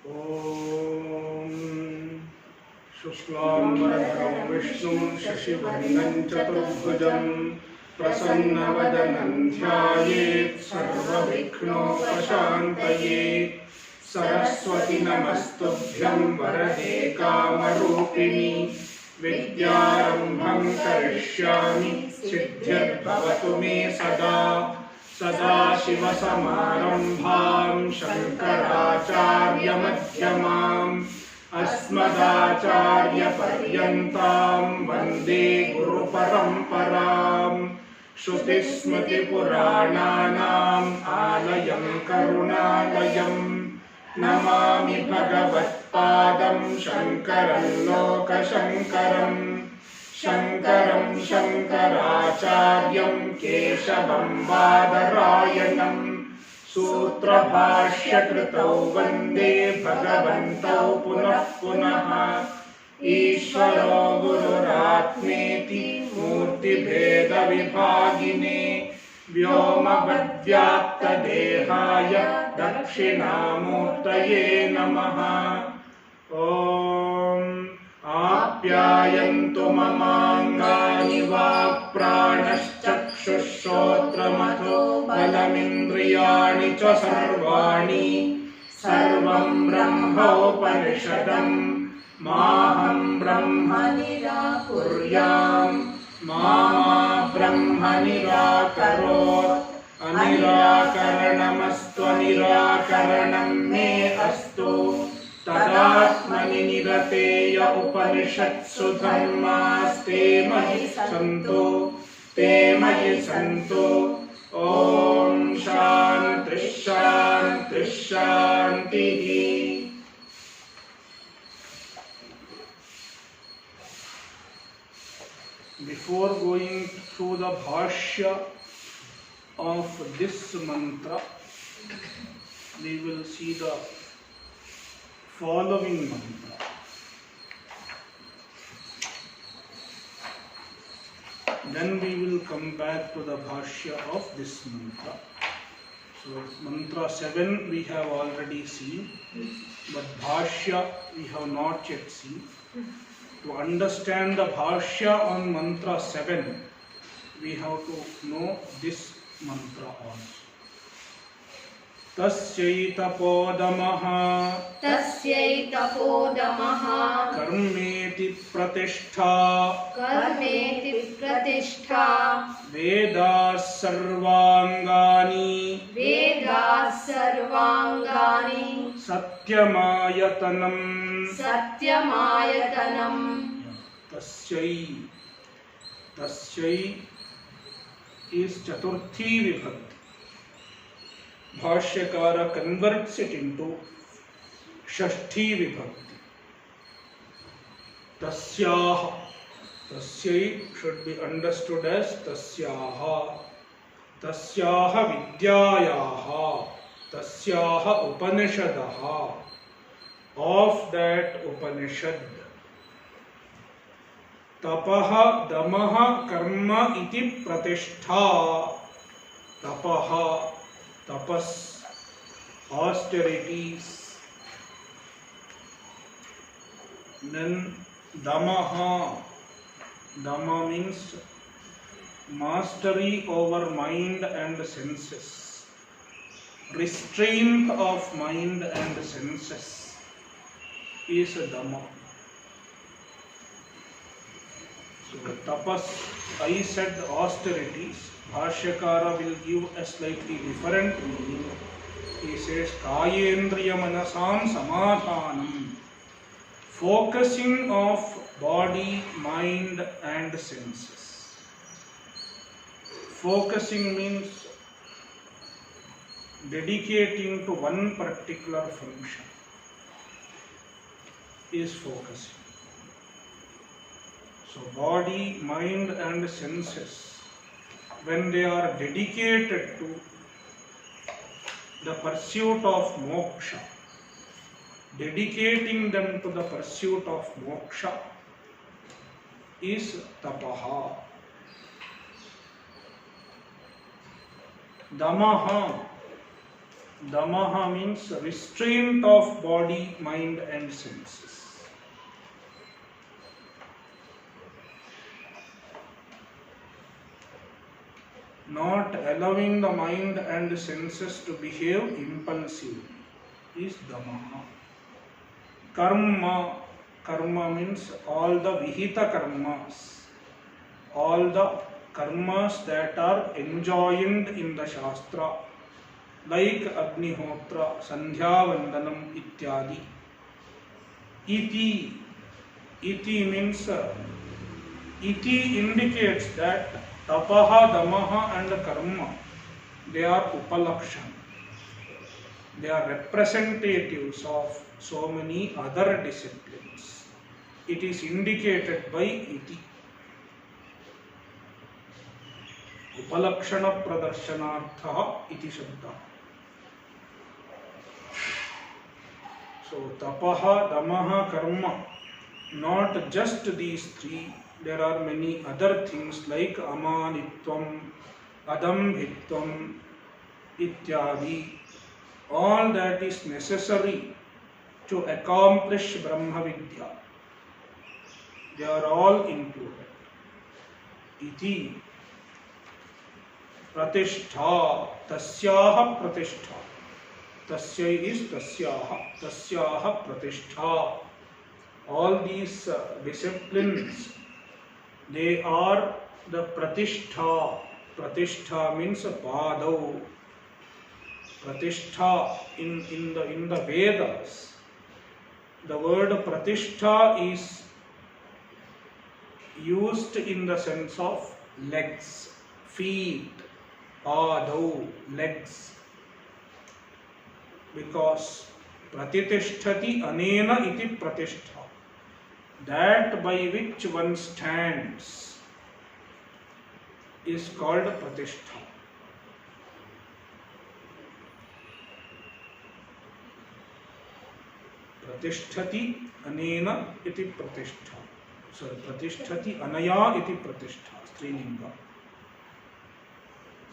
ॐ शुक्लाम्बरधरं विष्णुं शशिवर्णं चतुर्भुजं प्रसन्नवदनं ध्यायेत् सर्वविघ्नोपशान्तये। सरस्वती नमस्तुभ्यं वरदे कामरूपिणि विद्यारम्भं करिष्यामि सिद्धिर्भवतु मे सदा। सदाशिवसमारम्भां शङ्कराचार्यमध्यमाम् अस्मदाचार्यपर्यन्तां वन्दे गुरुपरम्पराम्। श्रुतिस्मृतिपुराणानाम् आलयं करुणालयं नमामि भगवत्पादं शङ्करं लोकशङ्करम्। शङ्करं शङ्कराचार्यं केशवं बादरायणं सूत्रभाष्यकृतौ वन्दे भगवन्तौ पुनः पुनः। ईश्वरो गुरुरात्मेति मूर्तिभेदविभागिने व्योमवद्व्याप्तदेहाय दक्षिणामूर्तये नमः। ॐ आप्यायन्तु ममाङ्गानि वाक्प्राणश्चक्षुश्रोत्रमथो बलमिन्द्रियाणि च सर्वाणि। सर्वं ब्रह्मोपनिषदम् माहं ब्रह्म निराकुर्याम् मा ब्रह्म निराकरोत्। अनिराकरणमस्तु निराकरणं मे अस्तु। तदात्मनि निरतेय उपनिषत्सु धर्मास्ते मयि सन्तु ते मयि सन्तु। ॐ शान्तिः शान्तिः शान्तिः। Before going through the bhashya of this mantra, we will see the following mantra. Then we will come back to the bhashya of this mantra. So mantra 7 we have already seen, but bhashya we have not yet seen. To understand the bhashya on mantra 7, we have to know this mantra also. तस्यैतपोदमः कर्मेति प्रतिष्ठा वेदाः सर्वाङ्गानि सत्यमायतनम्। तस्यै is chaturthi vibhakti. Bhashyakara converts it into Shashti Vibhakti. Tasyaha. Tasyai should be understood as Tasyaha. Tasyaha Vidyayaha. Tasyaha Upanishadaha. Of that Upanishad. Tapaha Damaha Karma iti Pratishtha. Tapaha tapas, austerities. Then damaha, dama means mastery over mind and senses, restraint of mind and senses is a dama. So tapas, I said austerities. Bhashyakara will give a slightly different meaning. He says, Kayendriya manasam samadhanam. Focusing of body, mind and senses. Focusing means dedicating to one particular function is focusing. So body, mind and senses, when they are dedicated to the pursuit of moksha, dedicating them to the pursuit of moksha is tapaha. Damaha Damaha means restraint of body, mind and senses. Not allowing the mind and senses to behave impulsively is Damaha. Karma. Karma means all the vihita karmas. All the karmas that are enjoined in the Shastra, like Agnihotra, Sandhya Vandanam ityadi. Iti. Iti means, iti indicates that tapaha, damaha and karma, they are upalakshana. They are representatives of so many other disciplines. It is indicated by iti. Upalakshana pradarshanaartha iti shabda. So tapaha, damaha, karma, not just these three. There are many other things like amanitvam, adambhitvam, ityadi. All that is necessary to accomplish Brahma Vidya. They are all included. Iti pratishtha, tasyaha pratishtha. Tasya is tasyaha pratishtha. All these disciplines, they are the pratishtha. Pratishtha means padau. Pratishtha in the Vedas, the word pratishtha is used in the sense of legs, feet, padau, legs. Because pratitishthati anena iti pratishtha, that by which one stands is called pratishtha. Pratisthati anena iti pratishtha. Sorry, pratisthati anaya iti pratishtha, strilinga.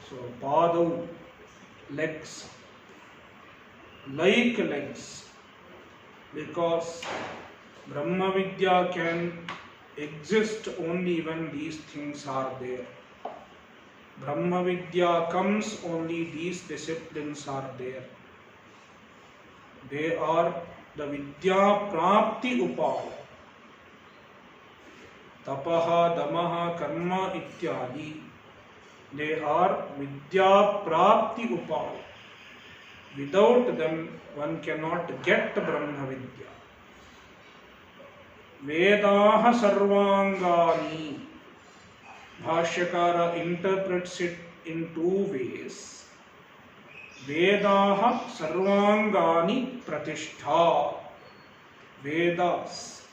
So padau, legs, like legs, because Brahma Vidya can exist only when these things are there. Brahma Vidya comes only these disciplines are there. They are the Vidya Prapti Upaya. Tapaha, Damaha, Karma ityadi. They are Vidya Prapti Upaya. Without them, one cannot get Brahma Vidya. Vedaha Sarvangani. Bhashyakara interprets it in two ways. Vedaha Sarvangani Pratishtha. Vedas.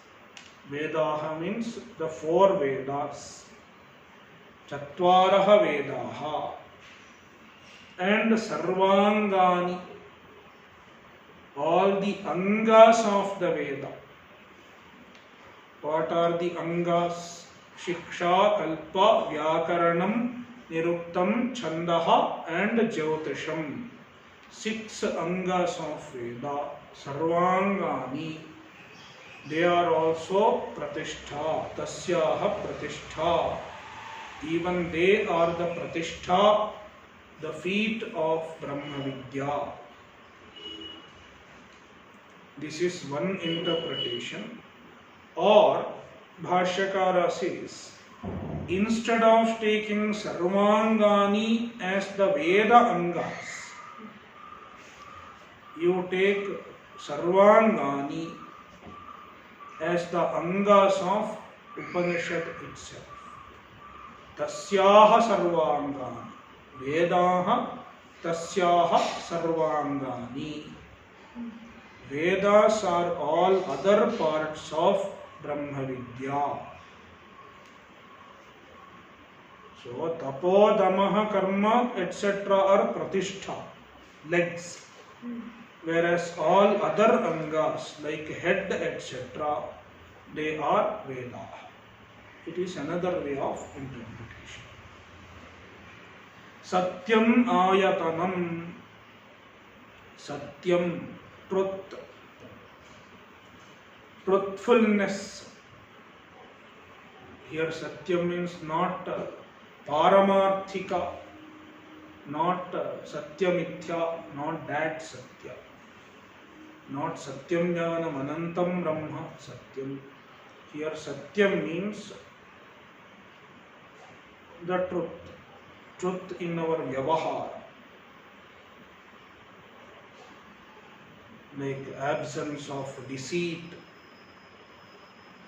Vedaha means the four Vedas. Chatvaraha Vedaha. And Sarvangani. All the Angas of the Veda. What are the Angas? Shiksha, Kalpa, Vyakaranam, Niruktam, Chandaha and Jyotisham. 6 Angas of Veda. Sarvangani. They are also Pratishtha. Tasyaha Pratishtha. Even they are the Pratishtha, the feet of Brahma Vidya. This is one interpretation. Or Bhashyakara says, instead of taking Sarvangani as the Veda Angas, you take Sarvangani as the Angas of Upanishad itself. Tasyaha Sarvangani. Vedaha Tasyaha Sarvangani. Vedas are all other parts of Brahma Vidya. So, Tapo, Damaha, Karma, etc. are Pratishtha, legs. Whereas all other Angas like head, etc., they are Veda. It is another way of interpretation. Satyam Ayatanam. Satyam, truth, truthfulness. Here Satyam means not Paramarthika, not Satyamithya, not that Satya. Not Satyam Jnanam Anantam Brahma Satyam. Here Satyam means the truth. Truth in our Vyavahara. Like absence of deceit,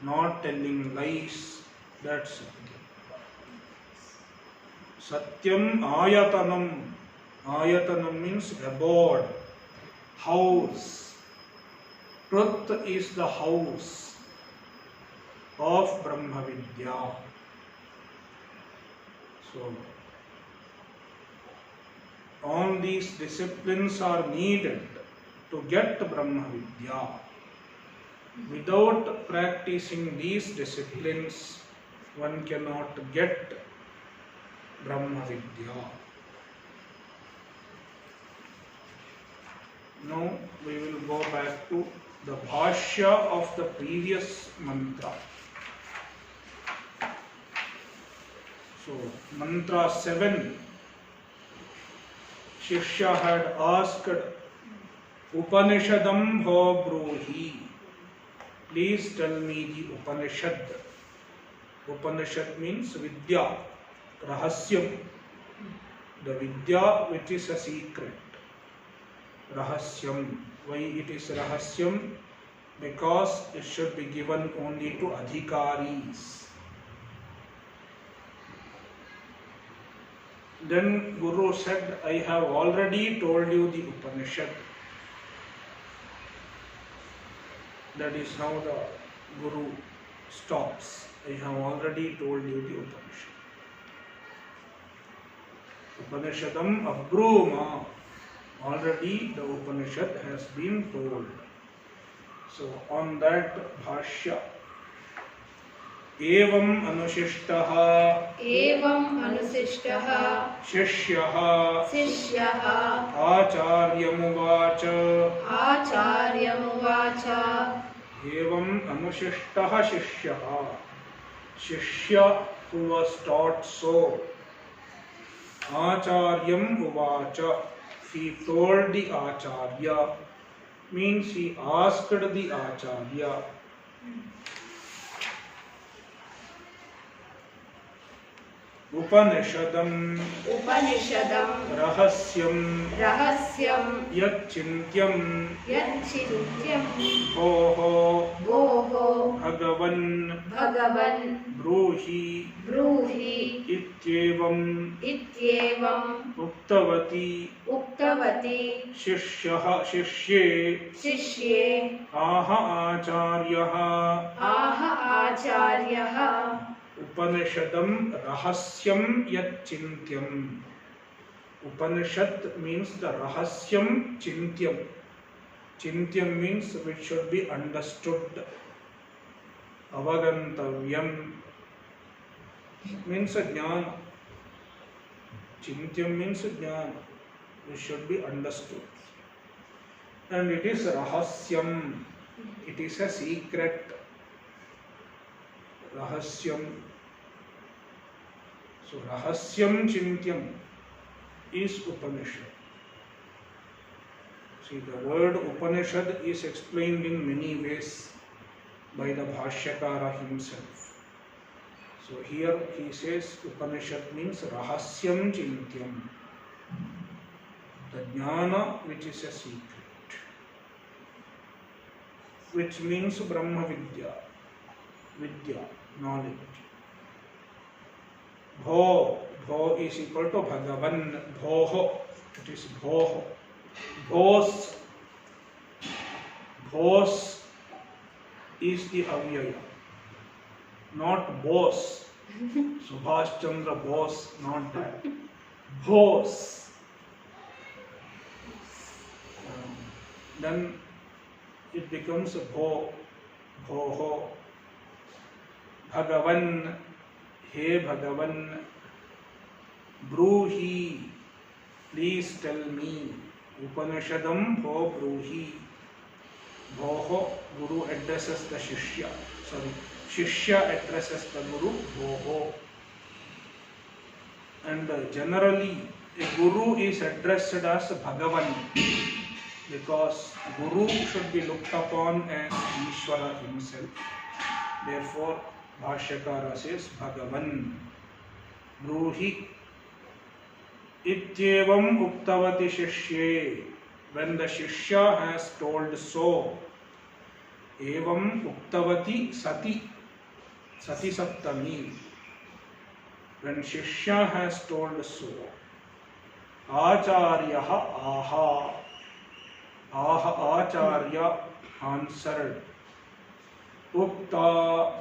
not telling lies, that's Satyam. Satyam Ayatanam. Ayatanam means abode, house. Truth is the house of Brahma Vidya. So, all these disciplines are needed to get Brahma Vidya. Without practicing these disciplines, one cannot get Brahma Vidya. Now we will go back to the Bhashya of the previous mantra. So, mantra 7, Shishya had asked, Upanishadam bho bruhi. Please tell me the Upanishad. Upanishad means Vidya, Rahasyam. The Vidya which is a secret. Rahasyam. Why it is Rahasyam? Because it should be given only to Adhikaris. Then Guru said, I have already told you the Upanishad. That is how the Guru stops. I have already told you the Upanishad. Upanishadam abruma. Already the Upanishad has been told. So on that Bhashya, Evam Anushishtaha Shishyaha Acharyamuvacha Evam Anushishtaha Shishyaha. Shishya who was taught so. Acharyam Uvacha. He told the Acharya, means he asked the Acharya. Upanishadam Rahasyam Yachintyam Bhoho Bhagavan Bruhi Ityevam Uktavati Shishye Aha Acharyaha. Upanishadam Rahasyam Yachintyam. Upanishad means the Rahasyam Chintyam. Chintyam means which should be understood. Avagantavyam means a jnana. Chintyam means a jnana, which should be understood. And it is Rahasyam. It is a secret. Rahasyam. So Rahasyam Chintyam is Upanishad. See, the word Upanishad is explained in many ways by the Bhashyakara himself. So here he says Upanishad means Rahasyam Chintyam, the jnana which is a secret, which means Brahma Vidya, knowledge. Bho is equal to Bhagavan. Bhoho, it is Bhoho. Bhos is the avyaya, not Bose. Subhash Chandra Bose, not that. Bhos. Then it becomes Bhoho. Bhagavan, He Bhagavan, Bruhi, please tell me. Upanishadam ho bruhi. Bhoho, Guru addresses the Shishya. Sorry, Shishya addresses the Guru, Bhoho. And generally, a Guru is addressed as Bhagavan because Guru should be looked upon as Ishvara himself. Therefore, Bhashyakara says Bhagavan. Bruhi Ityevam Uktavati Shishye. When the Shishya has told so, Evam Uktavati Sati, Sati Saptami. When Shishya has told so, Acharyaha Aha, Acharya answered, Ukta,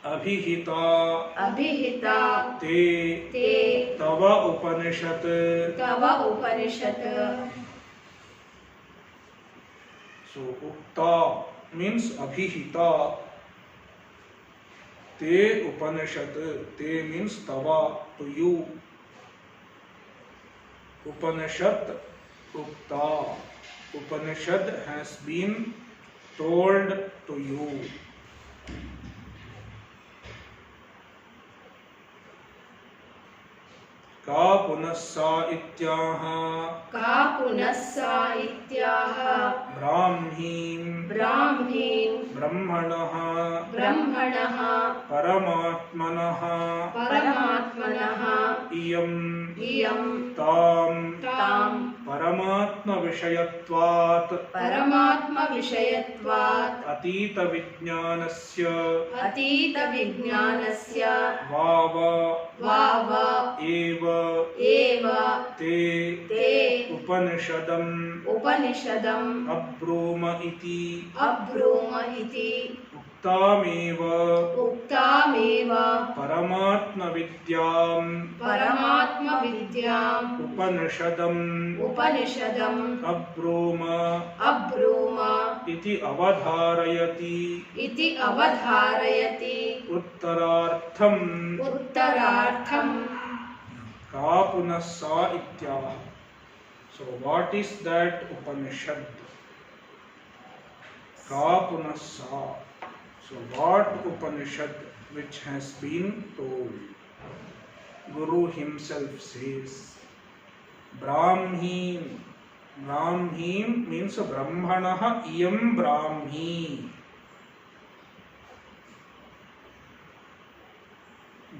Abhihita, Te, Tava Upanishad. So Ukta means Abhihita. Te Upanishad. Te means Tava, to you. Upanishad, Ukta. Upanishad has been told to you. Ka punassa ityaha. Brahmim. Brahmanaha. Paramatmanaha. Iyam. Tam. Paramatma Vishayatvat. Atita Vijnanasya. Vava. Eva. Te. Upanishadam. Abroma iti. Uktameva. Paramatma Vidyam. Upanishadam. Abroma. Iti avadharayati. Uttarartham. Ka punassa ityaha. So what is that Upanishad? Ka punassa. So what Upanishad which has been told? Guru himself says, Brahmim. Brahmim means Brahmanaha iyam Brahmi.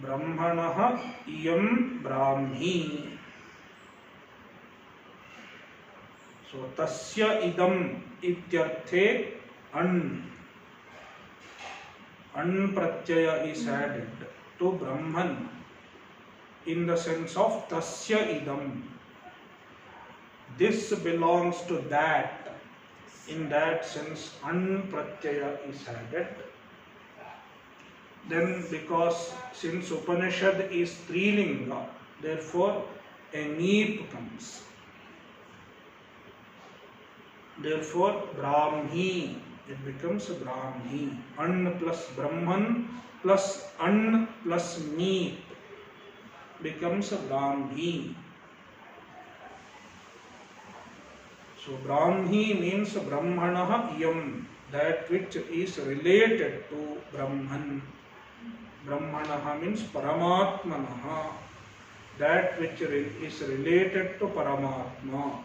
Brahmanaha iyam Brahmi. So tasya idam ityarthe an pratyaya is added to Brahman in the sense of tasya idam. This belongs to that. In that sense, an pratyaya is added. Then because since Upanishad is Strilinga, therefore a neep comes. Therefore Brahmi, it becomes Brahmi. An plus Brahman plus an plus neep becomes Brahmi. So Brahmi means Brahmanaha iyam, that which is related to Brahman. Brahmanaha means Paramatmanaha, that which is related to Paramatma.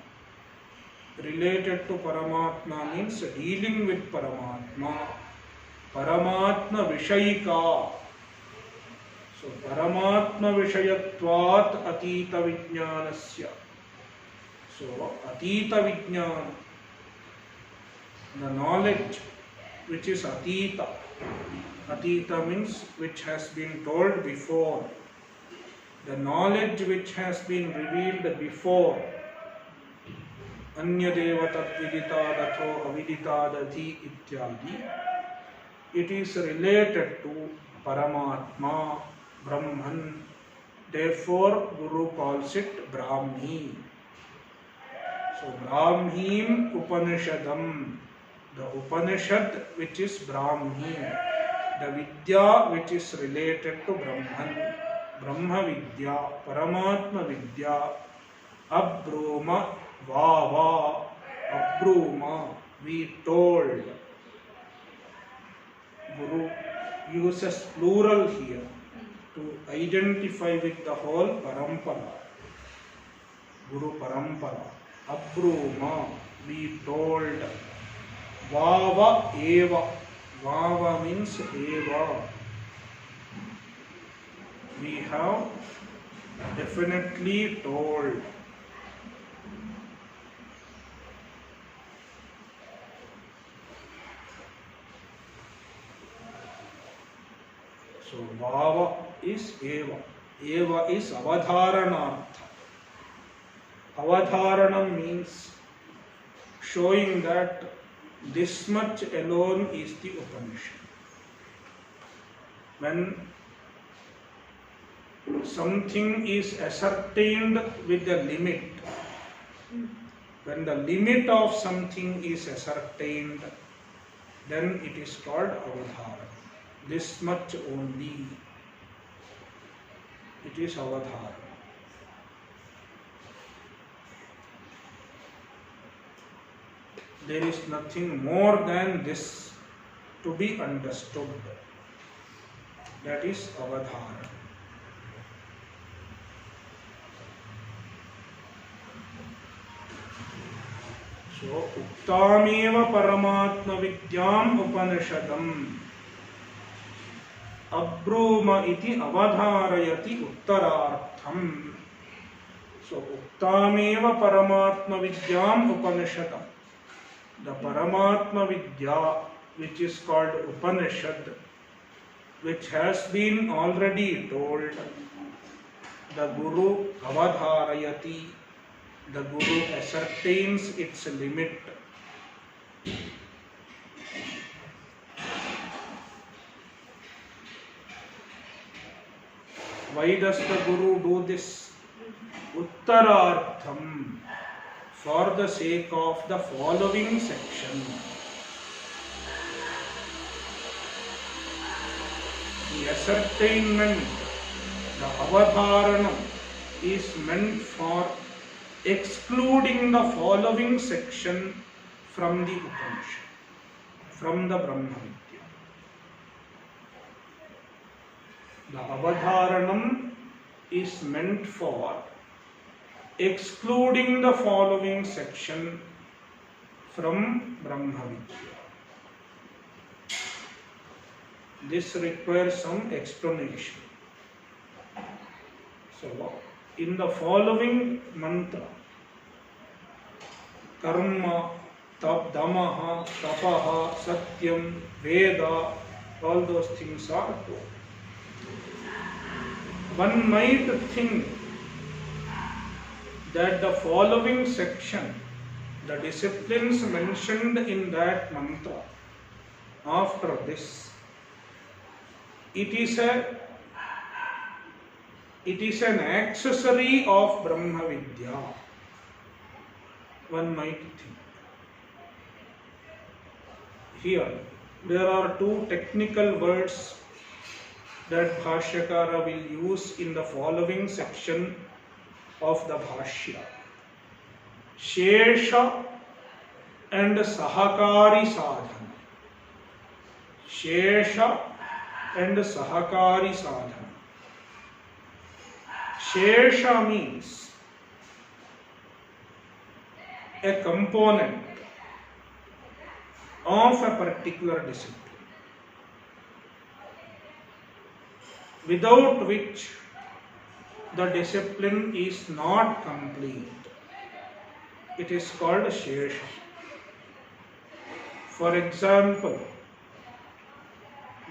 Related to Paramatma means dealing with Paramatma. Paramatma Vishayika. So Paramatma Vishayatvat Atita Vijnanasya. So Atita Vijnana, the knowledge which is Atita. Atita means which has been told before. The knowledge which has been revealed before. Anyadeva tat viditadacho aviditadati ityadi. It is related to Paramatma, Brahman. Therefore, Guru calls it Brahmi. So, Brahmim Upanishadam, the Upanishad which is Brahmi, the Vidya which is related to Brahman, Brahma Vidya, Paramatma Vidya, Abroma Vava, Abruma, we told. Guru uses plural here to identify with the whole parampara. Guru parampara. Abruma, we told. Vava eva. Vava means eva. We have definitely told. So Vava is eva. Eva is avadharanartha. Avadharanam means showing that this much alone is the Upanishad. When something is ascertained with the limit, when the limit of something is ascertained, then it is called avadhara. This much only, it is avadhara. There is nothing more than this to be understood. That is avadhara. So, uktameva paramatma vidyam upanishadam abruma iti avadharayati uttarartham. So, uktameva paramatma vidyam upanishadam. The Paramatma Vidya, which is called Upanishad, which has been already told, the Guru avadharayati, the Guru ascertains its limit. Why does the Guru do this? Uttarartham, for the sake of the following section. The ascertainment, the avadharanam, is meant for excluding the following section from the Upanishad, from the Brahma Vidya. The avadharanam is meant for excluding the following section from Brahma Vidya. This requires some explanation. So, in the following mantra, karma, damaha, tapaha, satyam, veda, all those things are told. One might think that the following section, the disciplines mentioned in that mantra, after this, it is an accessory of Brahma Vidya. One might think. Here, there are two technical words that Bhashyakara will use in the following section of the Bhashya. Shesha and Sahakari Sadhana. Shesha and Sahakari Sadhana. Shesha means a component of a particular discipline, without which the discipline is not complete. It is called Shesha. For example,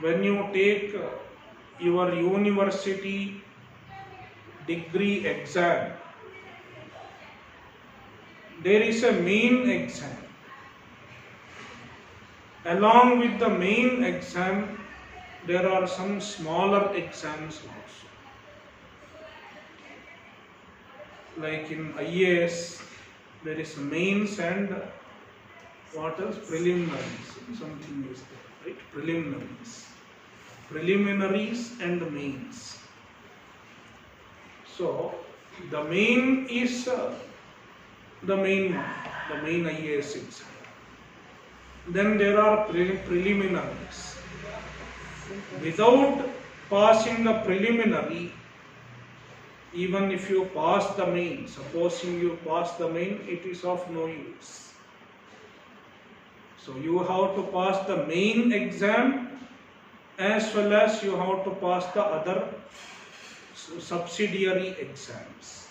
when you take your university degree exam, there is a main exam. Along with the main exam, there are some smaller exams also. Like in IAS, there is mains and what else? Preliminaries. Something is there, right? Preliminaries. Preliminaries and mains. So, the main is the main one, the main IAS exam. Then there are preliminaries. Without passing the preliminary, even if you pass the main, supposing you pass the main, it is of no use. So you have to pass the main exam as well as you have to pass the other subsidiary exams.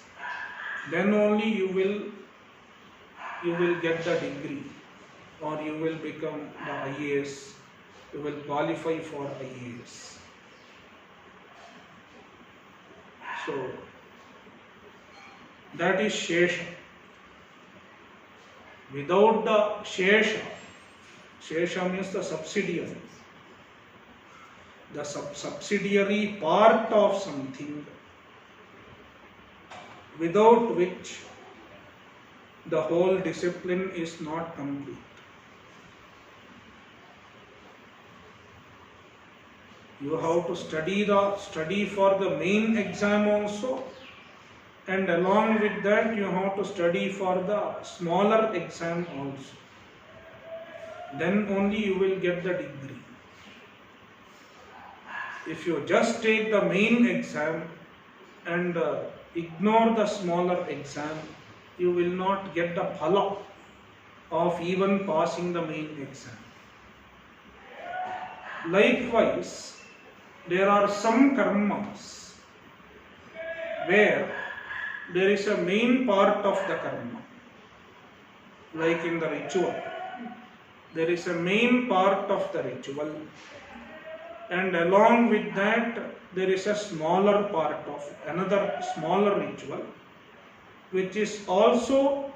Then only you will get the degree, or you will become the IAS, you will qualify for IAS. So that is Shesha. Without the Shesha, Shesha means the subsidiary. The subsidiary part of something without which the whole discipline is not complete. You have to study for the main exam also, and along with that you have to study for the smaller exam also. Then only you will get the degree. If you just take the main exam and ignore the smaller exam, you will not get the phala of even passing the main exam. Likewise, there are some karmas where there is a main part of the karma, like in the ritual. There is a main part of the ritual, and along with that there is a smaller part of another smaller ritual, which is also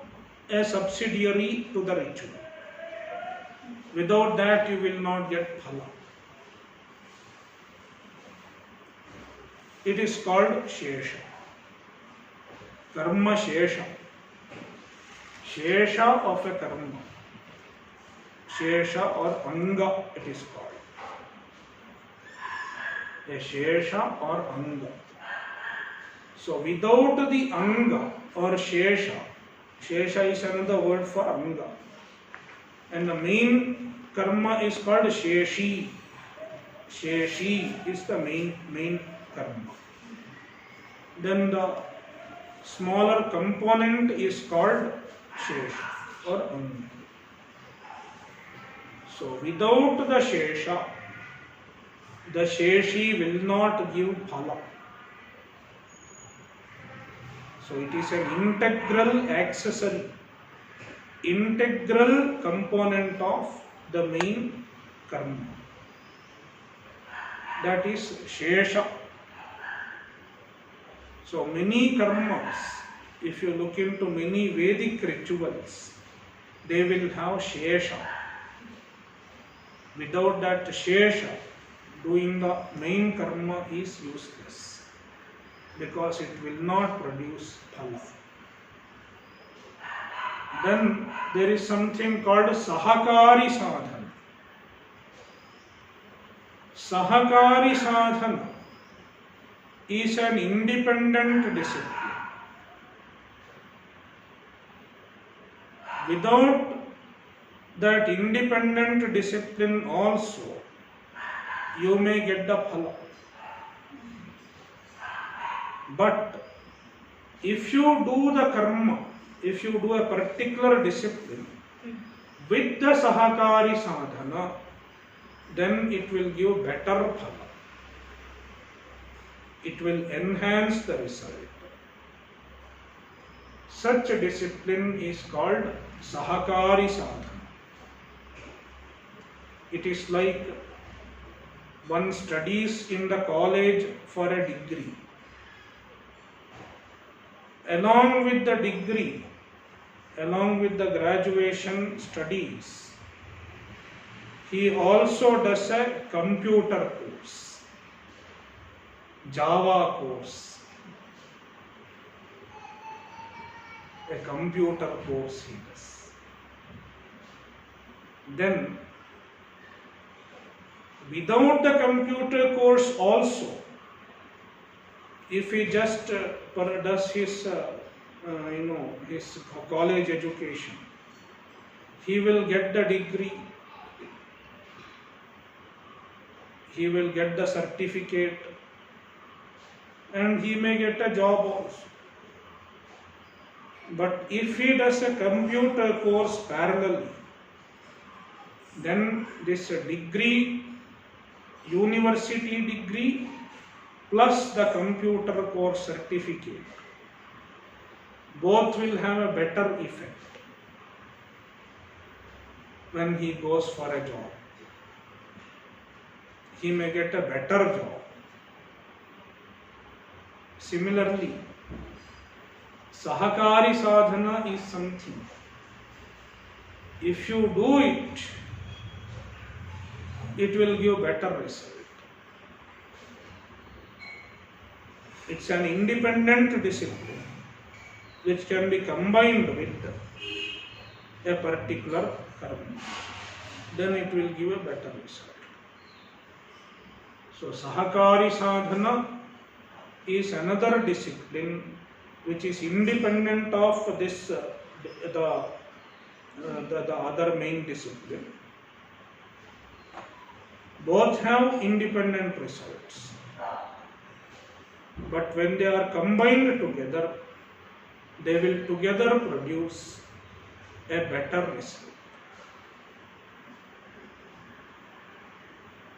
a subsidiary to the ritual. Without that you will not get phala. It is called Shesha. Karma Shesha. Shesha of a karma. Shesha or Anga it is called. A Shesha or Anga. So without the Anga or Shesha, Shesha is another word for Anga. And the main karma is called Sheshi. Sheshi is the main karma. Then the smaller component is called Shesha or Anga. So without the Shesha, the Sheshi will not give phala. So it is an integral accessory, integral component of the main karma. That is Shesha. So many karmas, if you look into many Vedic rituals, they will have Shesha. Without that Shesha, doing the main karma is useless, because it will not produce phala. Then there is something called Sahakari Sadhana. Sahakari Sadhana is an independent discipline. Without that independent discipline also, you may get the phala. But if you do the karma, if you do a particular discipline with the Sahakari Sadhana, then it will give better phala. It will enhance the result. Such a discipline is called Sahakari Sadhana. It is like one studies in the college for a degree. Along with the degree, along with the graduation studies, he also does a computer course, Java course. A computer course he does. Then, without the computer course also, if he just does his his college education. He will get the degree, he will get the certificate, and he may get a job also. But if he does a computer course parallelly, then this degree, university degree plus the computer course certificate, both will have a better effect when he goes for a job. He may get a better job. Similarly, Sahakari sadhana is something. If you do it, it will give better result. It's an independent discipline which can be combined with a particular karma. Then it will give a better result. So Sahakari sadhana is another discipline which is independent of this the other main discipline. Both have independent results, but when they are combined together, they will together produce a better result.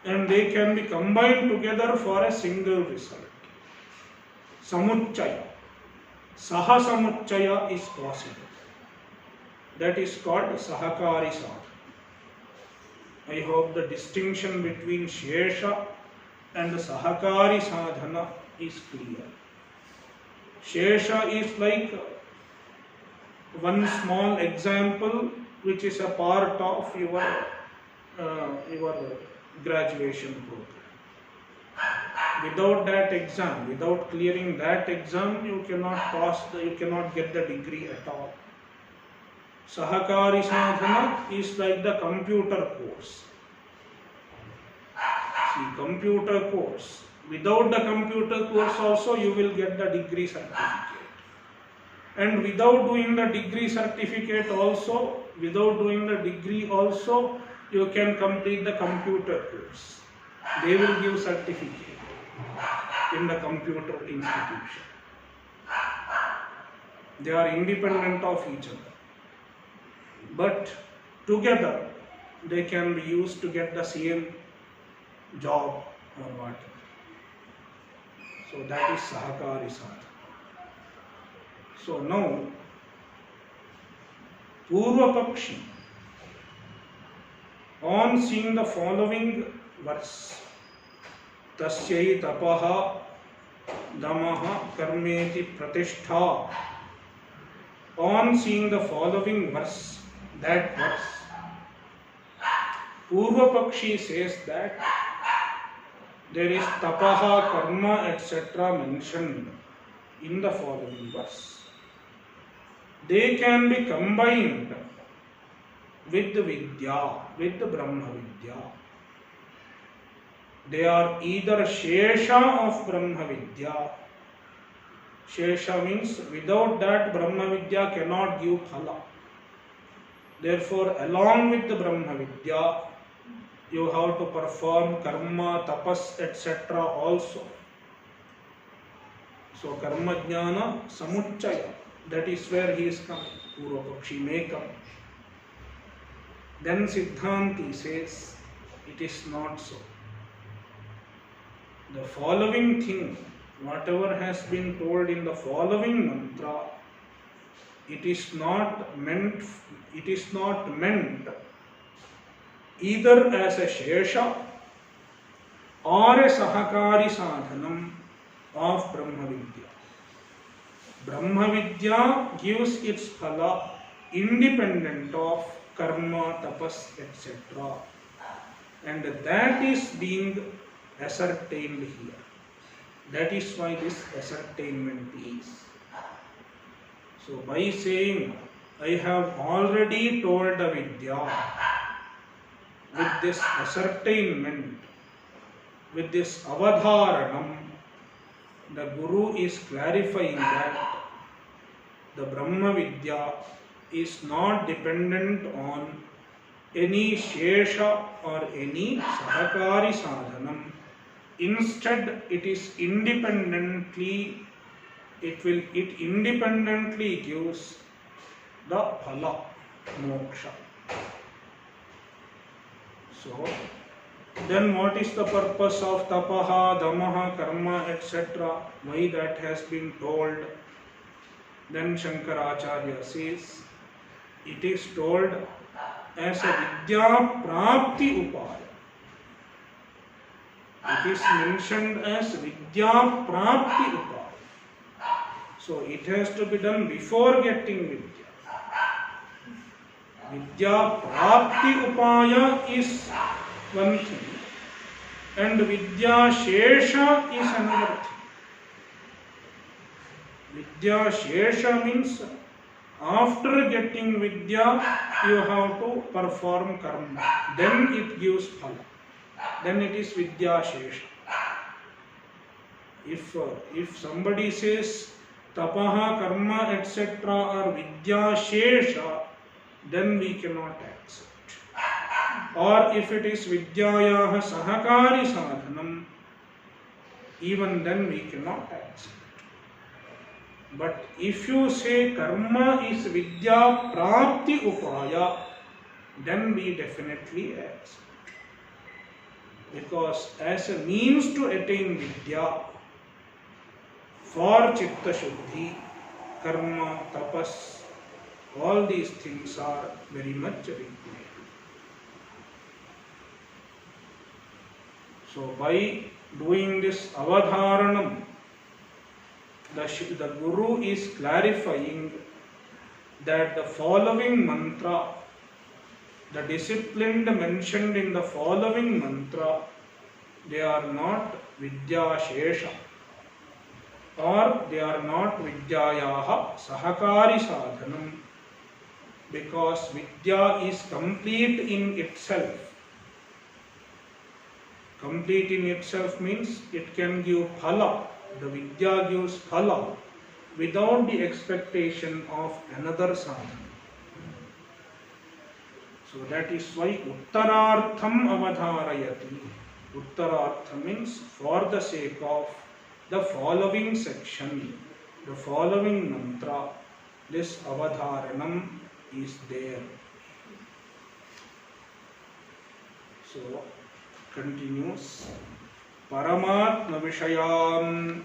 And they can be combined together for a single result. Samuchaya, Saha Samuchaya is possible. That is called Sahakari sadhana. I hope the distinction between Shesha and Sahakari sadhana is clear. Shesha is like one small example which is a part of your graduation program. Without that exam, without clearing that exam, you cannot get the degree at all. Sahakari sadhana is like the computer course. See, computer course. Without the computer course also you will get the degree certificate. And without doing the degree certificate also, without doing the degree also, you can complete the computer course. They will give certificate in the computer institution. They are independent of each other. But together they can be used to get the same job or whatever. So that is Sahakari sadhana. So now, Purva Pakshi, on seeing the following verse, Tasyai tapaha damaha karmeti pratishtha, on seeing the following verse, that verse, Purva Pakshi says that there is tapaha, karma, etc. mentioned in the following verse. They can be combined with the Vidya, with the Brahma Vidya. They are either Shesha of Brahma Vidya. Shesha means without that Brahma Vidya cannot give phala. Therefore, along with the Brahma Vidya, you have to perform karma, tapas, etc. also. So, karma jnana samuchaya, that is where he is coming. Purva Pakshi may come. Then Siddhanti says, it is not so. The following thing, whatever has been told in the following mantra, it is not meant either as a Shesha or a Sahakari sadhanam of Brahma Vidya. Brahma Vidya gives its phala independent of karma, tapas, etc. And that is being ascertained here. That is why this ascertainment is. So by saying, I have already told the Vidya, with this ascertainment, with this avadharanam, the Guru is clarifying that the Brahma Vidya is not dependent on any Shesha or any Sahakari Sadhanam. Instead, it independently gives the phala, moksha. So, then what is the purpose of tapaha, damaha, karma, etc.? Why that has been told? Then Shankaracharya says, it is told as a vidya prapti upaya. It is mentioned as vidya prapti upaya. So it has to be done before getting vidya. Vidya prapti upaya is one thing, and vidya shesha is another thing. Vidya shesha means after getting vidya, you have to perform karma. Then it gives phala. Then it is vidya shesha. If somebody says tapaha, karma, etc. are vidya shesha, then we cannot accept. Or if it is vidyayaha sahakari sadhanam, even then we cannot accept. But if you say karma is vidya prapti upaya, then we definitely accept. Because as a means to attain vidya, for chitta shuddhi, karma, tapas, all these things are very much required. So by doing this avadharanam, the Guru is clarifying that the following mantra, the disciplined mentioned in the following mantra, they are not vidya shesha, or they are not vidyayaha sahakari sadhanam, because vidya is complete in itself. Complete in itself means it can give phala. The vidya gives phala without the expectation of another sadhana. So that is why uttarartham avadharayati. Uttarartham means for the sake of the following section, the following mantra, this avadharanam is there. So continues. Paramatma Vishayam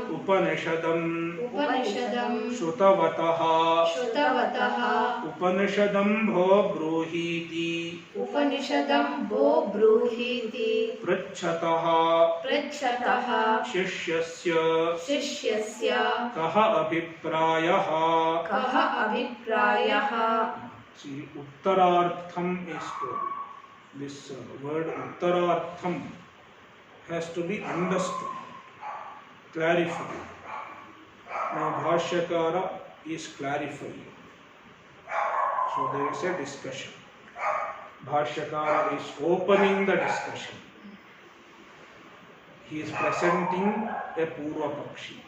Upanishadam Shrutavataha Upanishadam Bho Bruhiti Pritchataha Shishyasya Kaha Abhiprayaha. See, Uttarartham is told. This word uttarartham has to be understood, clarified. Now Bhashyakara is clarifying. So there is a discussion. Bhashyakara is opening the discussion. He is presenting a Purva Pakshi.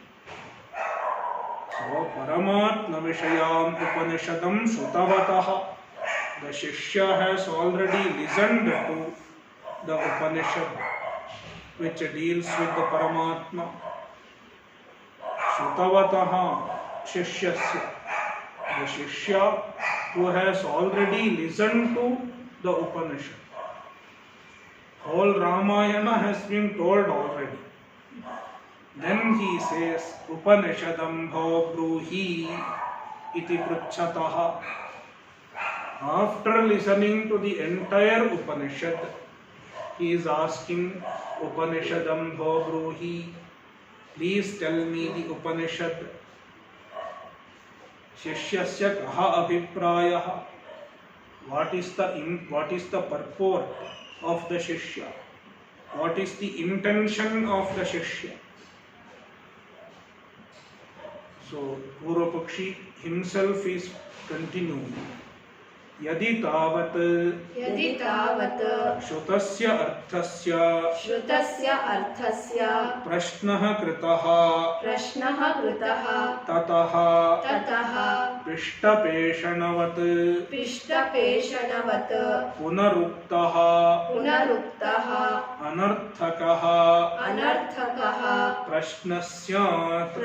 So Paramatma Vishayam Upanishadam Shrutavataha. The Shishya has already listened to the Upanishad which deals with the Paramatma. Shrutavataha Shishyasya. The Shishya who has already listened to the Upanishad. Whole Ramayana has been told already. Then he says, Upanishadam bho bruhi iti pruchataha. After listening to the entire Upanishad, he is asking, Upanishadam bho bruhi, please tell me the Upanishad. Shishyasya kaha abhiprayaha. What is the purport of the Shishya? What is the intention of the Shishya? So Purva Pakshi himself is continuing. यदि तावत् श्रुतस्य अर्थस्य प्रश्नः कृतः ततः पिष्टपेषणवत् पुनरुक्तः अनर्थकः प्रश्नः स्यात्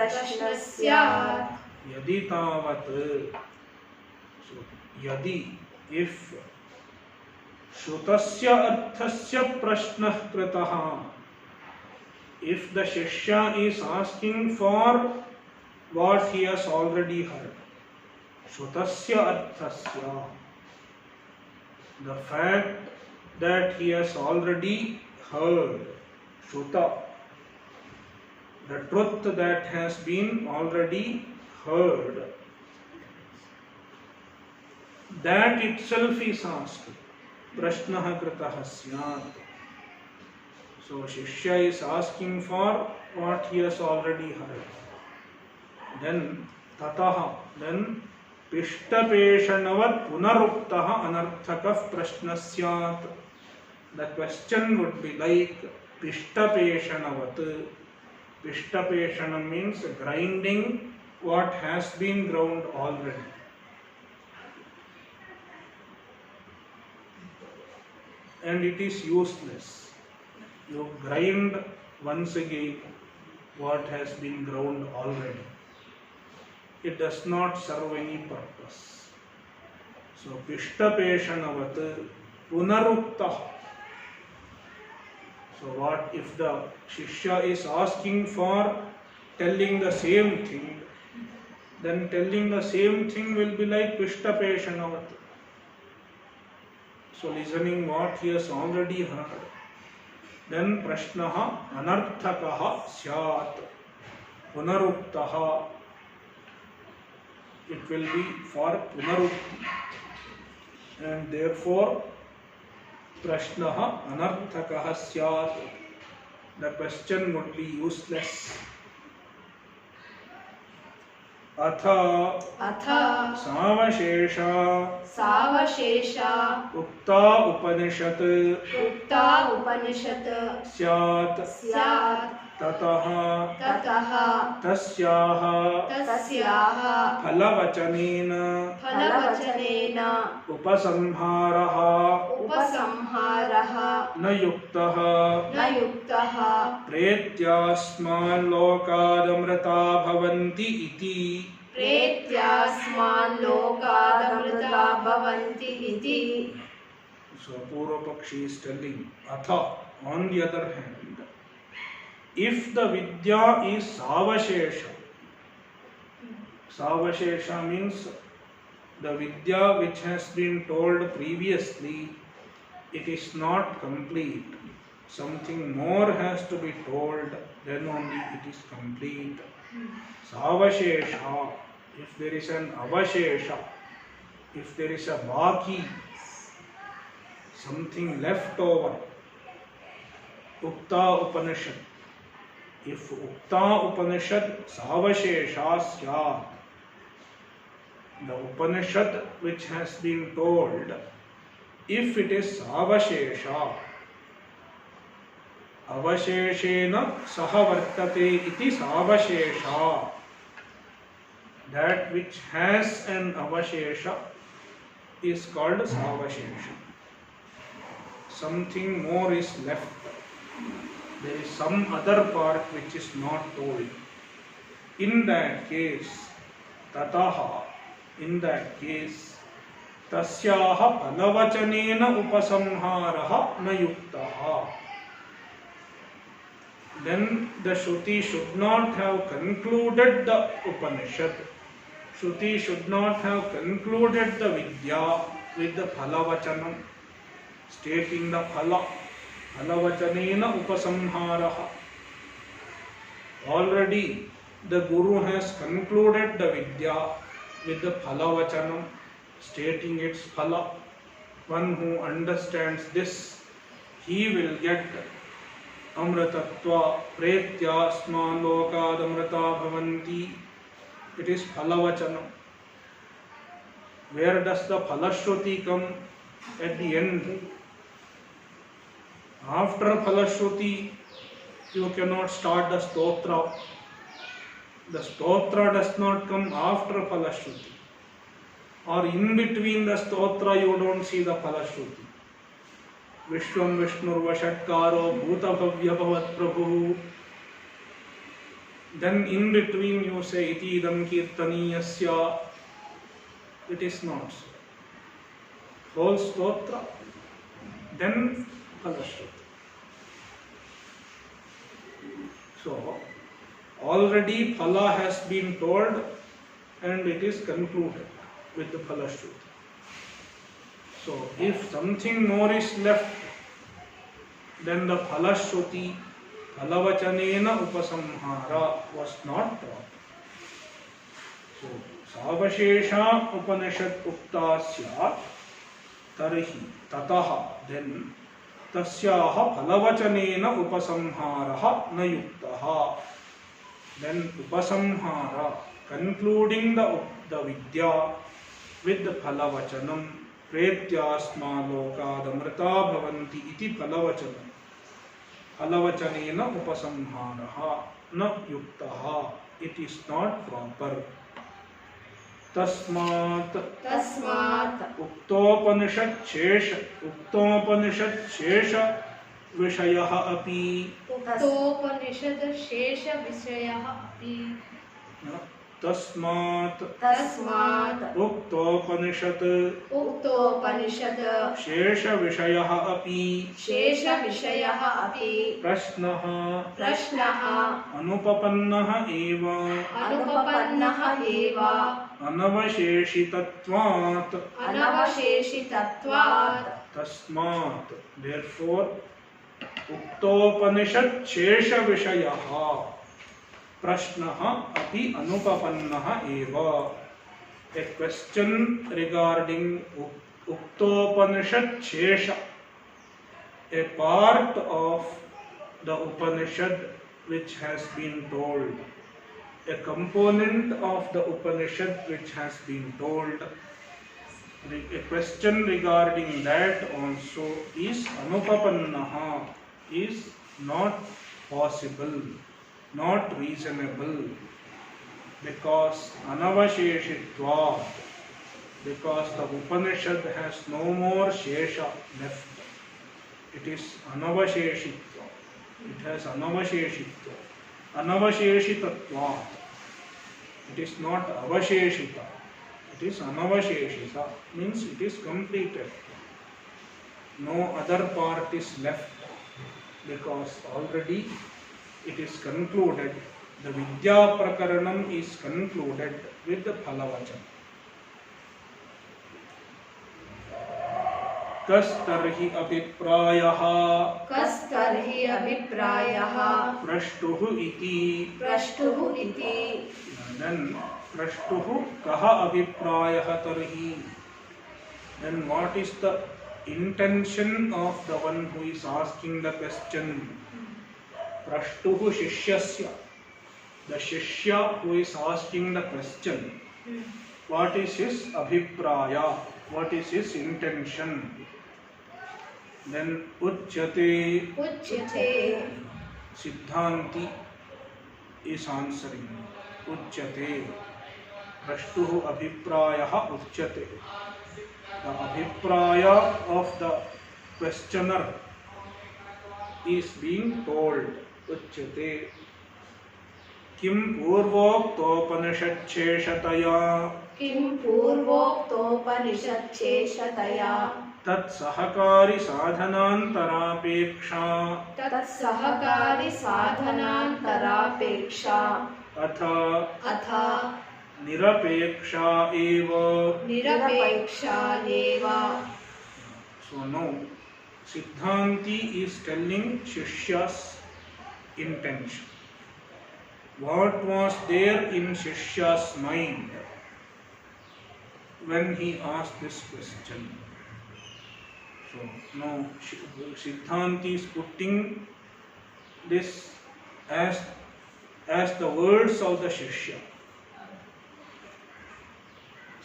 यदि तावत् यदि if श्रुतस्य अर्थस्य प्रश्नः कृतः, if the shishya is asking for what he has already heard, shrutasya arthasya, the fact that he has already heard, shruta, the truth that has been already heard, that itself is asked. Prashnah kritah syat. So Shishya is asking for what he has already heard. Then tataha, then pishtapeshanavat punaruktaha anarthakah prashnah syat. The question would be like pishtapeshanavat. Pishtapeshanam means grinding what has been ground already. And it is useless. You grind once again what has been ground already. It does not serve any purpose. So, pishtapeshanavat punarukta. So, what if the Shishya is asking for telling the same thing, then telling the same thing will be like pishtapeshanavat. So, listening what he has already heard. Then prashnaha anarthakaha syat. Punaruktaha. It will be for punarukti. And therefore, prashnaha anarthakaha syat. The question would be useless. Atha Savashesha Ukta Upanishad Syat Tataha Tasyaha Phalavachanena Upasamharaha Na yuktaha Pretyasman lokadamrita bhavanti iti. So Purva Pakshi is telling Atha, on the other hand, if the Vidya is Savashesha, Savashesha means the Vidya which has been told previously, it is not complete. Something more has to be told, then only it is complete. Savashesha, if there is an avashesha, if there is a baki, something left over, Ukta Upanishad, if Ukta Upanishad Savashesha syat, the Upanishad which has been told, if it is Savashesha, Avasheshena sahavartate iti savashesha. That which has an avashesha is called savashesha. Something more is left. There is some other part which is not told. In that case, tataha, in that case, tasyaha phalavachanena upasamharaha na yuktaha. Then the Shruti should not have concluded the Upanishad. Shruti should not have concluded the Vidya with the Phalavachanam, stating the Phala. Phalavachanena upasamharaha. Already the Guru has concluded the Vidya with the Phalavachanam, stating its Phala. One who understands this, he will get Amritatva Pretyasman lokad amrita bhavanti. It is Phalavachanam. Where does the Phalashruti come? At the end. After Phalashruti, you cannot start the stotra. The stotra does not come after Phalashruti. Or in between the stotra, you don't see the Phalashruti. Vishwam Vishnurva Shatkaro Bhuta Bhavya Bhavat Prabhu. Then in between you say Iti Idam Kirtaniyasya. It is not so. Whole stotra, then Phalashruti. So, already Phala has been told and it is concluded with the Phalashruti. So, if something more is left, then the Phalashruti, Phalavachanena Upasamhara was not proper. So, Savashesha Upanishad Ukta Syat Tarhi Tataha, then Tasyaha Phalavachanena Upasamharaha Na Yuktaha. Then Upasamhara, concluding the Vidya with the Phalavachanam, Pretyasma Lokadamrita Bhavanti iti Phalavachanam. Phalavachanena Upasamharaha Na Yuktaha. It is not proper. तस्मात् उक्तोपनिषद शेष विषयः अपि तस्मात् उक्तोपनिषद शेष विषयः अपि प्रश्नः अनुपपन्नः एव अनवशेषितत्वात् तस्मात् therefore उक्तोपनिषद शेष विषयः प्रश्नः अपि अनुपपन्नः एव. A question regarding Uktopanishad Shesha, a part of the Upanishad which has been told, a component of the Upanishad which has been told, a question regarding that also is anupapannaha, is not possible, not reasonable, because anavasheshitva, because the Upanishad has no more shesha left. It is anavasheshitva. It has anavasheshitva. Anavasheshitatva. It is not avasheshita. It is anavasheshita. Means it is completed. No other part is left, because already it is concluded. The Vidya Prakaranam is concluded with the Phalavachan. Kastarhi abhiprayah prashtuhu iti. Then prashtuhu kaha abhiprayah tarhi. Then what is the intention of the one who is asking the question? Prashtuhu shishyasya. The shishya who is asking the question, what is his abhipraya? What is his intention? Then uchyate. Siddhanti is answering. Uchyate. Prashtuhu abhiprayah uchyate. The abhipraya of the questioner is being told. Uchyate. Kim पूर्वोक्तोपनिषच्छेषतया तत्सहकारी साधनान्तरापेक्षा अथ निरपेक्षा एव. So now Siddhanti is telling Shishya's intention. What was there in Shishya's mind when he asked this question? So now Siddhanti is putting this as the words of the Shishya.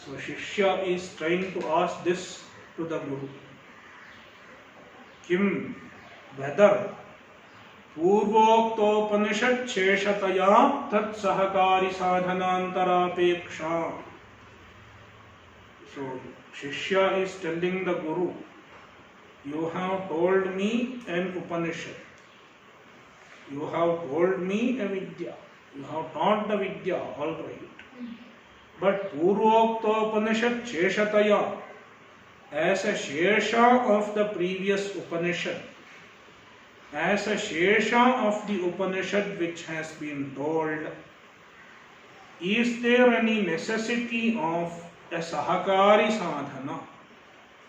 So Shishya is trying to ask this to the Guru. Kim, whether पूर्वोक्तोपनिषद शेषतया तत्सहकारी साधनांतरापेक्षा. So Shishya is telling the Guru, you have told me an Upanishad, you have told me a Vidya, you have taught the Vidya, all right. But Purvoktopanishad Sheshataya, as a Shesha of the previous Upanishad, as a Shesha of the Upanishad which has been told, is there any necessity of a Sahakari Sadhana?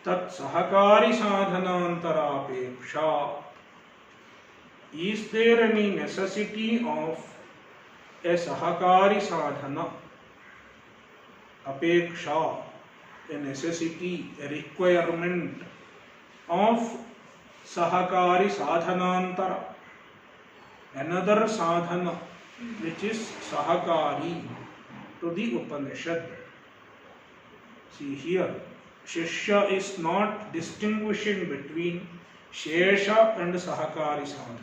Tat Sahakari Sadhanantarapeksha. Is there any necessity of a Sahakari Sadhana? Apeksha, a necessity, a requirement of Sahakari Sadhanantara, another sadhana which is Sahakari to the Upanishad. See here, Shishya is not distinguishing between Shesha and Sahakari sadhana.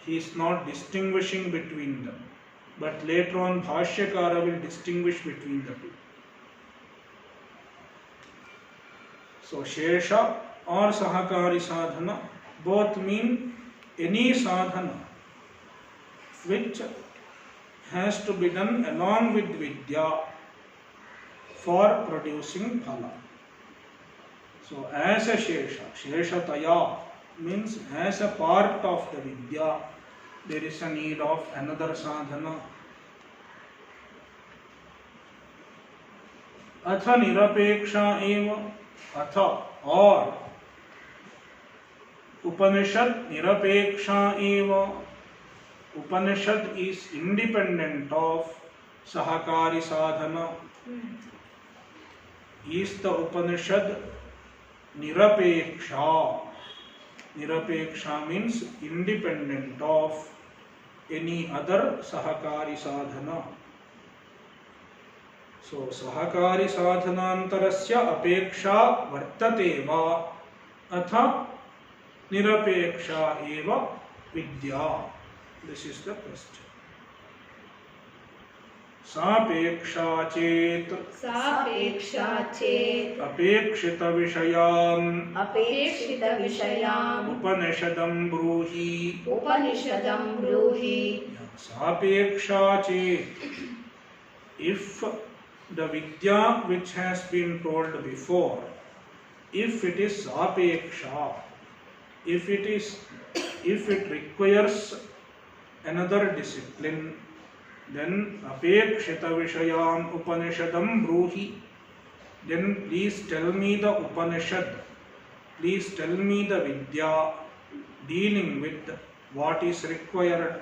He is not distinguishing between them. But later on, Bhashyakara will distinguish between the two. So, Shesha or Sahakari sadhana both mean any sadhana which has to be done along with Vidya for producing phala. So, as a Shesha, Sheshataya means as a part of the Vidya, there is a need of another sadhana. Atha nirapeksha eva, atha or Upanishad nirapeksha eva. Upanishad is independent of Sahakari sadhana. Is the Upanishad nirapeksha? Nirapeksha means independent of any other Sahakari sadhana. So, Sahakari sadhanantarasya apeksha vartate va atha nirapeksha eva vidya. This is the question. Sapeksha chet apekshita vishayam Upanishadam bruhi. Sapeksha chet, if the Vidya which has been told before, if it is sapeksha, if it requires another discipline, then apekshita vishayam Upanishadam bruhi. Then please tell me the Upanishad, please tell me the Vidya dealing with what is required.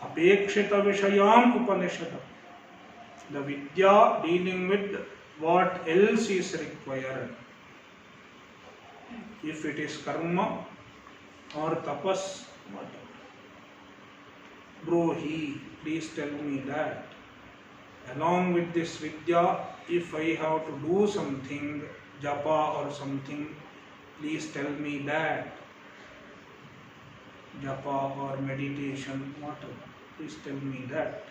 Apekshita vishayam Upanishadam, the Vidya dealing with what else is required. If it is karma or tapas, whatever. Bruhi, please tell me that. Along with this Vidya, if I have to do something, japa or something, please tell me that. Japa or meditation, whatever, please tell me that.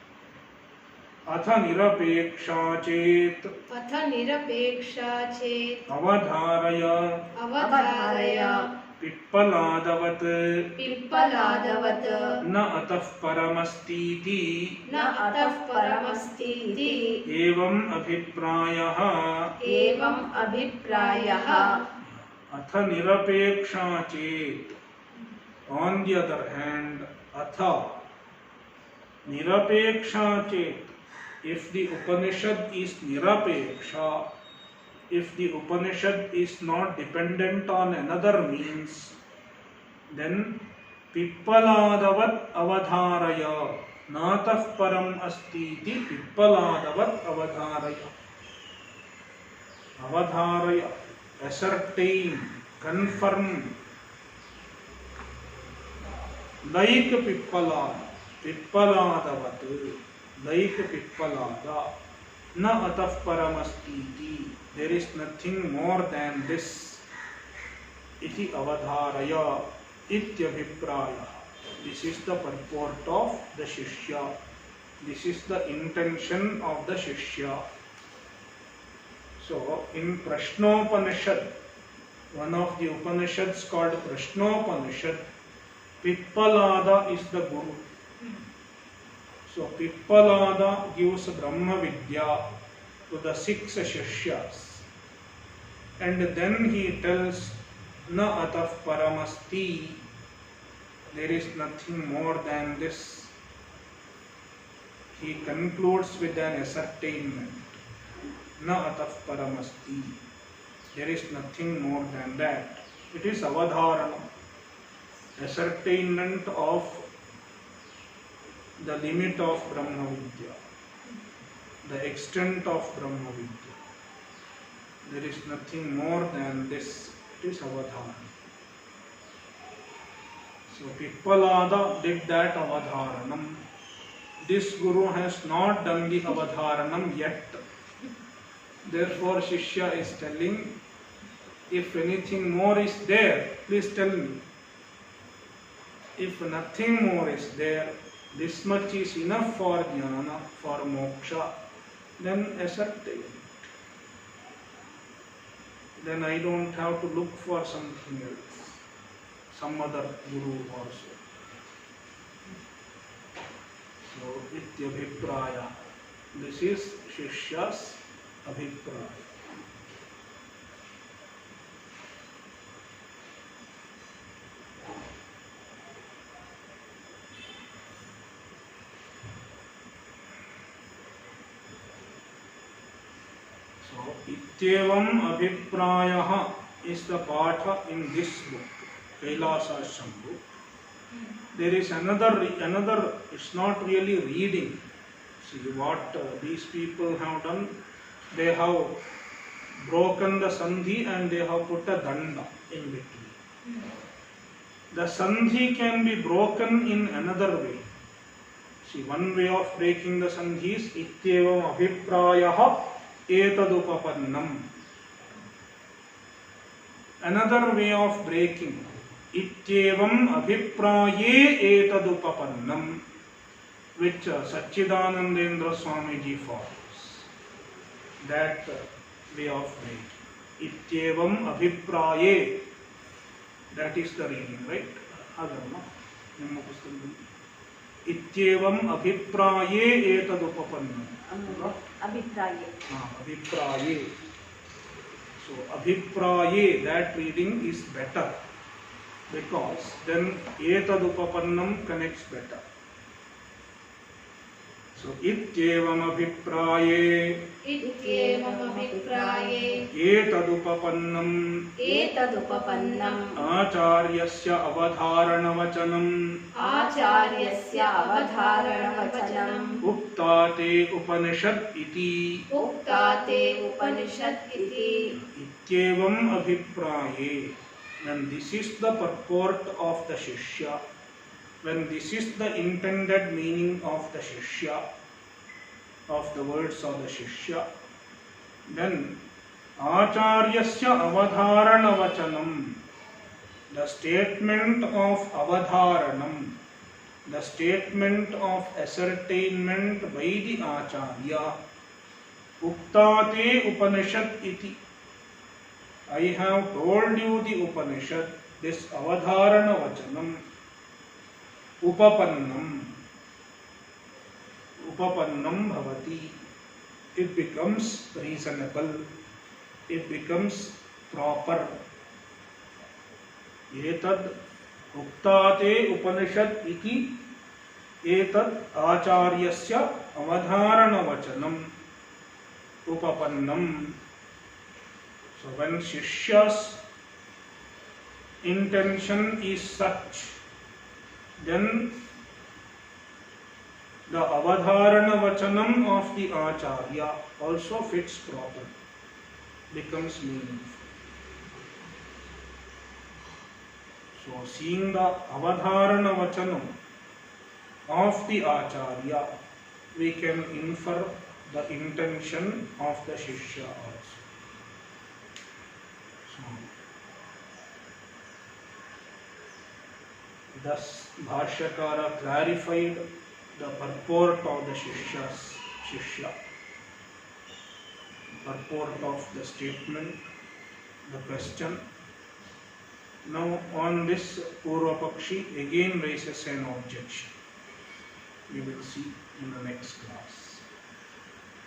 Atha nirapeksha chet avadharaya pippaladavat na atah paramastiti evam abhiprayah. Atha nirapeksha chet. On the other hand, atha nirapeksha chet, if the Upanishad is nirapeksha, if the Upanishad is not dependent on another means, then pippaladavat avadharaya natah param astiti pippaladavat avadharaya. Avadharaya, ascertain, confirm, like pippala. Pippaladavat, like Pippalada, na ataf paramastiti, there is nothing more than this. Iti avadharaya, ityabhipraya. This is the purport of the Shishya. This is the intention of the Shishya. So, in Prashnopanishad, one of the Upanishads called Prashnopanishad, Pippalada is the Guru. So, Pippalada gives Brahma Vidya to the 6 Shishyas. And then he tells, Na ataf paramasti, there is nothing more than this. He concludes with an ascertainment. Na ataf paramasti. There is nothing more than that. It is avadharana, ascertainment of the limit of Brahma Vidya, the extent of Brahma Vidya. There is nothing more than this. It is avadharana. So Pippalada did that avadharanam. This Guru has not done the avadharanam yet. Therefore Shishya is telling, if anything more is there, please tell me. If nothing more is there, this much is enough for jnana, for moksha, then ascertain. Then I don't have to look for something else, some other Guru also. So, ityabhipraya. This is Shishya's abhipraya. So, Ityevam Abhiprayah is the Patha in this book, Kailasashram book. There is another, it's not really reading. See what these people have done, they have broken the Sandhi and they have put a Danda in between. The Sandhi can be broken in another way. See, one way of breaking the Sandhi is Ityevam Abhiprayah etadupapannam. Another way of breaking, Ityevam Abhipraye etadupapannam, which Satchidanandendra Swamiji follows. That way of breaking. Ityevam Abhipraye, that is the reading, right? Ityevam Abhipraye etadupapannam. Abhipraye. Abhipraye. So Abhipraye, that reading is better because then etadupapannam connects better. So Ityevam Abhipraye. Ityevam Abhipraye. Etadupapannam. Etadupapannam. Acharyasya avadharanavachanam. Acharyasya avadharanavachanam. Uktate Upanishad iti. Uktate Upanishad iti. Ityevam Abhipraye. And this is the purport of the Shishya. When this is the intended meaning of the Shishya, of the words of the Shishya, then Acharyasya avadharanavachanam, the statement of avadharanam, the statement of ascertainment by the Acharya, Uktate Upanishad iti. I have told you the Upanishad, this avadharanavachanam, Upapannam bhavati. It becomes reasonable. It becomes proper. Etad uktate Upanishad iti etad acharyasya avadharanavachanam upapannam. So when Shishya's intention is such, then the avadharana vachanam of the Acharya also fits properly, becomes meaningful. So seeing the avadharana vachanam of the Acharya, we can infer the intention of the Shishya also. So, thus, Bhashyakara clarified the purport of the Shishya, purport of the statement, the question. Now, on this, Purvapakshi again raises an objection. We will see in the next class.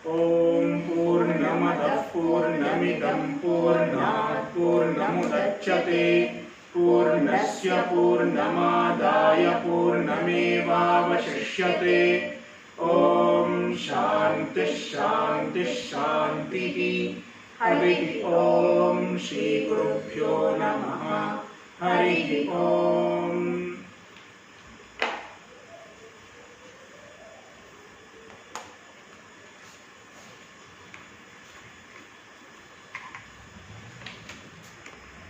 Om Purnamadah Purnamidam Purnat Purnamudachyate Purnasya Purnamadaya Purnamevavashishyate. Om Shanti Shanti Shanti. Hari Om Shri Gurubhyo Namaha. Hari Om.